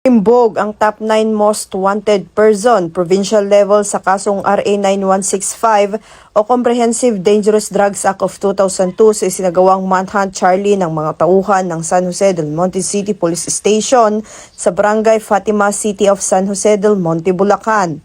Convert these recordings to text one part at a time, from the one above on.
Imbog ang top 9 most wanted person provincial level sa kasong RA 9165 o Comprehensive Dangerous Drugs Act of 2002 sa isinagawang manhunt Charlie ng mga tauhan ng San Jose del Monte City Police Station sa Barangay Fatima, City of San Jose del Monte, Bulacan.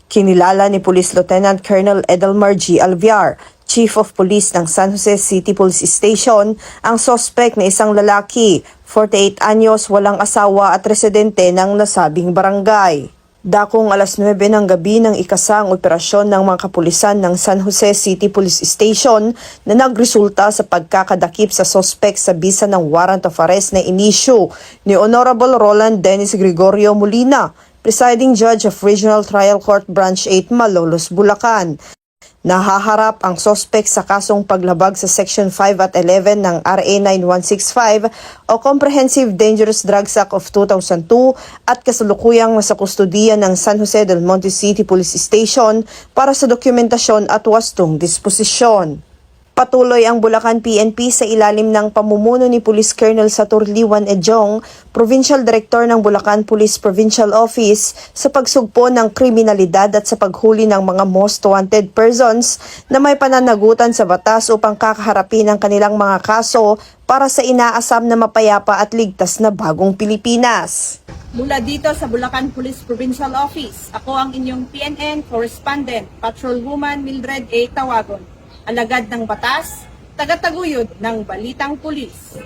Kinilala ni Police Lieutenant Colonel Edelmar G. Alviar, Chief of Police ng San Jose City Police Station, ang suspect na isang lalaki, 48 anyos, walang asawa at residente ng nasabing barangay. Dakong alas 9 ng gabi ng ikasang operasyon ng mga kapulisan ng San Jose City Police Station na nagresulta sa pagkakadakip sa suspect sa bisa ng warrant of arrest na inisyu ni Honorable Roland Dennis Gregorio Molina, Presiding Judge of Regional Trial Court Branch 8 Malolos, Bulacan. Nahaharap ang suspect sa kasong paglabag sa Section 5 at 11 ng RA 9165 o Comprehensive Dangerous Drugs Act of 2002 at kasalukuyang nasa kustudiya ng San Jose del Monte City Police Station para sa dokumentasyon at wastong disposisyon. Patuloy ang Bulacan PNP sa ilalim ng pamumuno ni Police Colonel Saturliwan Ejong, Provincial Director ng Bulacan Police Provincial Office, sa pagsugpo ng kriminalidad at sa paghuli ng mga most wanted persons na may pananagutan sa batas upang kakaharapin ang kanilang mga kaso para sa inaasam na mapayapa at ligtas na bagong Pilipinas. Mula dito sa Bulacan Police Provincial Office, ako ang inyong PNN Correspondent, Patrolwoman Mildred A. Tawagon. Alagad ng batas, tagataguyod ng Balitang Pulis.